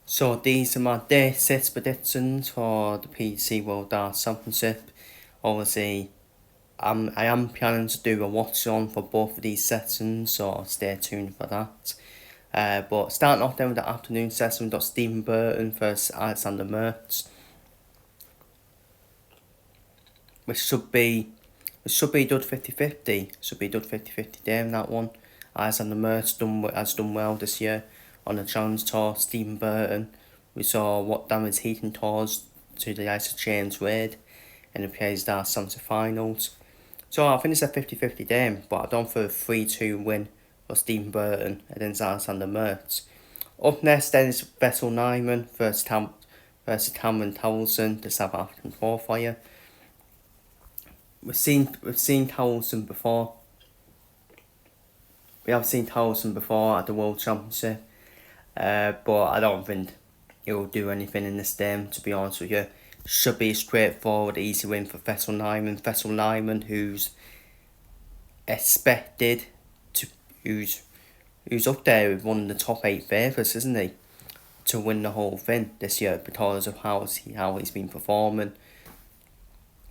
So these are my day 6 predictions for the PDC World Darts Championship. Obviously, I am planning to do a watch on for both of these sessions, so stay tuned for that. But starting off then with the afternoon session, we've got Stephen Burton versus Alexander Mertz, which should be done 50-50. Should be done 50-50 game, that one. Alexander Mertz has done well this year on the Challenge Tour. Stephen Burton, we saw what damage he can cause to the likes of James Wade in the PDC Darts semi-finals. So I think it's a 50-50 game, but I don't for a 3-2 win for Stephen Burton against Alexander Mertz. Up next then is Vettel Nyman versus Cameron Townsend, the South African qualifier. We've seen Townsend before. We have seen Townsend before at the World Championship, but I don't think he'll do anything in this game, to be honest with you. Should be a straightforward, easy win for Vettel Nyman. Vettel Nyman, who's expected to, who's up there with one of the top 8 favourites, isn't he, to win the whole thing this year because of how he's been performing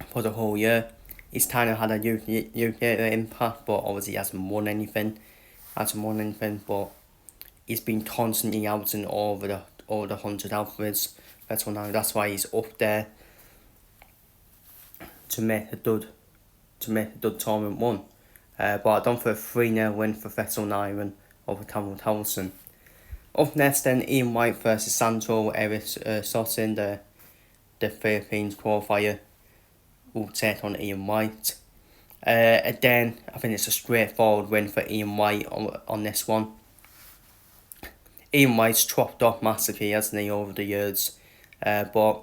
for the whole year. He's kind of had a UK impact, but obviously he hasn't won anything. But he's been constantly out and over the 100 outwards. That's why he's up there to make a dud tournament one. But I done for a 3-0 win for Vettel Nyman over Cameron Townsend. Up next then, Ian White versus Santo Eric Sotin, the Philippines qualifier, will take on Ian White. Again, I think it's a straightforward win for Ian White on this one. Ian White's chopped off massively, hasn't he, over the years, but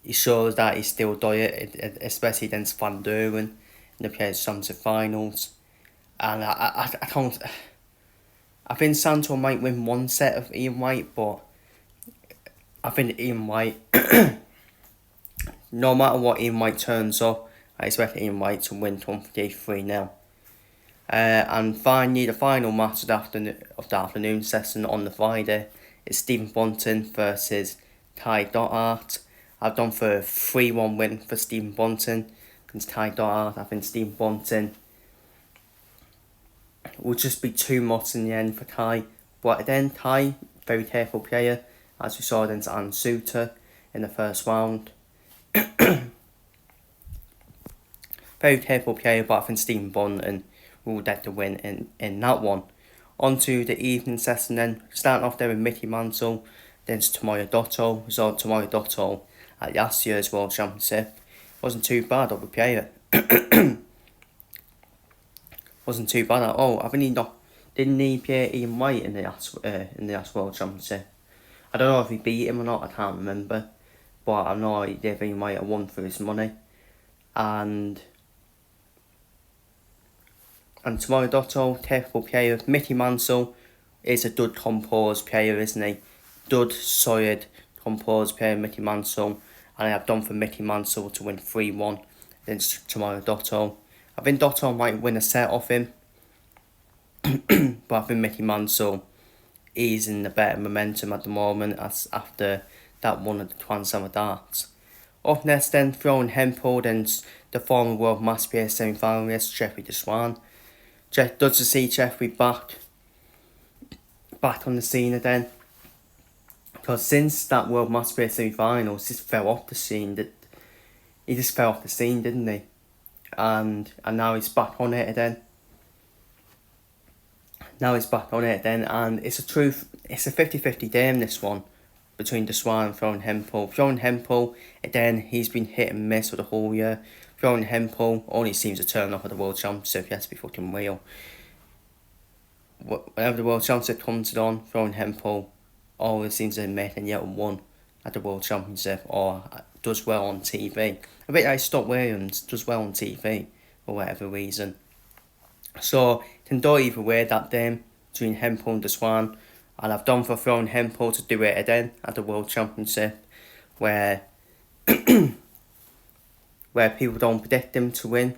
he shows that he's still doing it, especially against Van Duren in the PDC Championship finals. And I think Santo might win one set of Ian White, but I think Ian White, no matter what Ian White turns up, I expect Ian White to win 3-0. And finally, the final match of the afternoon session on the Friday is Stephen Bunting versus Ty Dothart. I've done for a 3-1 win for Stephen Bunting against Ty Dothart. I think Stephen Bunting will just be too much in the end for Ty. But then Ty, very careful player, as we saw against Ann Suter in the first round. Very careful player, but I think Stephen Bunting will get the win in that one. On to the evening session then. Starting off there with Mickey Mantle against Tomoya Dotto. We saw Tomoya Dotto at last year's World Championship. Wasn't too bad of a player. Wasn't too bad at all. I think didn't he play Ian White in the last World Championship? I don't know if he beat him or not, I can't remember. But I know he gave Ian White a run for his money. And Tomoya Dotto, careful player. Mickey Mantle is a good composed player, isn't he? Good, solid, composed player, Mickey Mantle. And I have done for Mickey Mantle to win 3-1 against Tomoya Dotto. I think Dotto might win a set off him. But I think Mickey Mantle is in the better momentum at the moment as after that one of the Twan Summer Darts. Up next then, throwing Hempel against the former World Master semi-finalist Jeffrey Deswan. Good to see Jeffrey back on the scene again. Because since that World Master semi-finals, he just fell off the scene, didn't he? And now he's back on it again. And it's a 50-50 game, this one, between Deswan and Throwing Hempel. Throwing Hempel, again, he's been hit and miss for the whole year. Throwing Hempel only seems to turn up at the World Championship, he has to be fucking real. Whenever the World Championship comes on, Throwing Hempel always seems to make and yet won at the World Championship or does well on TV. I bet Scott Williams does well on TV for whatever reason. So, can go either way that game between Hempel and Deswan. And I've done for Throwing Hempel to do it again at the World Championship where people don't predict him to win,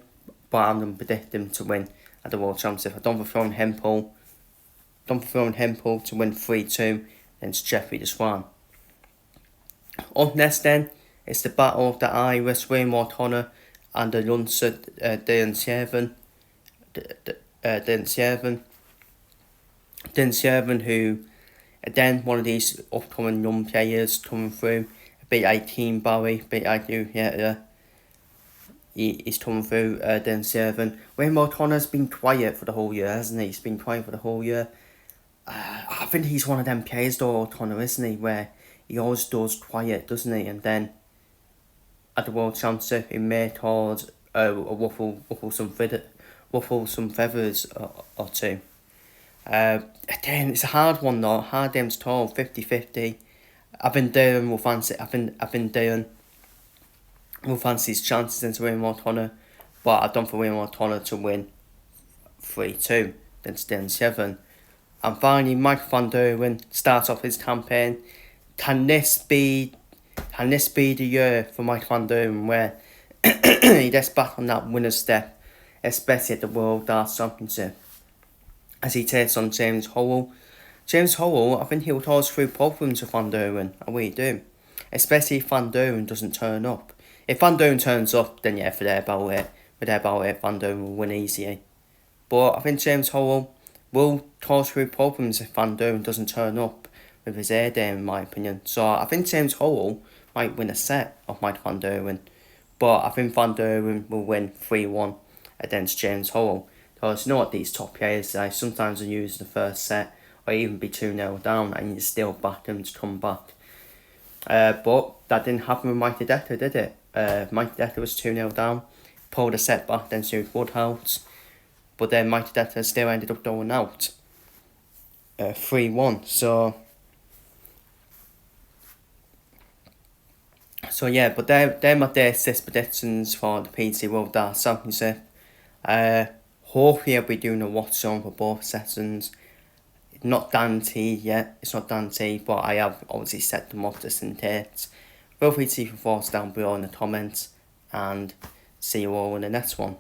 but I'm going to predict him to win at the World Championship. I've done for Throwing Hempel to win 3-2 against Jeffrey Deswan. Up next then, it's the battle of the Irish, Wayne O'Connor and the Lunster Dan Shervin. Dan Shervin, who, again, one of these upcoming young players coming through, beat 18 Barry, beat I do, yeah. He's coming through, Dan Shervin. Wayne O'Connor's been quiet for the whole year, hasn't he? He's been quiet for the whole year. I think he's one of them players though, O'Connor, isn't he? Where he always does quiet, doesn't he? And then at the World Championship, he may cause ruffle some feathers or two. Again, it's a hard one though. Hard games to call, 50-50. I've been Darren will fancy his chances into Wayne O'Connor, but I don't think Wayne O'Connor to win 3-2 against Dan 7. And finally, Mike Van Duren starts off his campaign. Can this be the year for Mike Van Duren where he gets back on that winner's step, especially at the World Darts Championship, as he takes on James Howell? James Howell, I think he'll cause through problems with Van Duren. I really do. Especially if Van Duren doesn't turn up. If Van Duren turns up, then yeah, for their about it, Van Duren will win easily. But I think James Howell will cause through problems if Van Duren doesn't turn up with his air game, in my opinion. So I think James Howell might win a set of Mike Van Duren, but I think Van Duren will win 3-1 against James Howell. Because you know what these top players say, sometimes they use the first set or even be 2-0 down and you still back them to come back. But that didn't happen with Mike Tedesco, did it? Mike Tedesco was 2-0 down, pulled a set back, then sued Woodhouse. But then Mike Tedesco still ended up going out 3-1. So yeah, but they're my day 6 predictions for the PDC World Darts Championship. Hopefully I'll be doing a watch on for both sessions. Not guaranteed yet, it's not guaranteed, but I have obviously set them up just in case. Feel free to leave your thoughts down below in the comments, and see you all in the next one.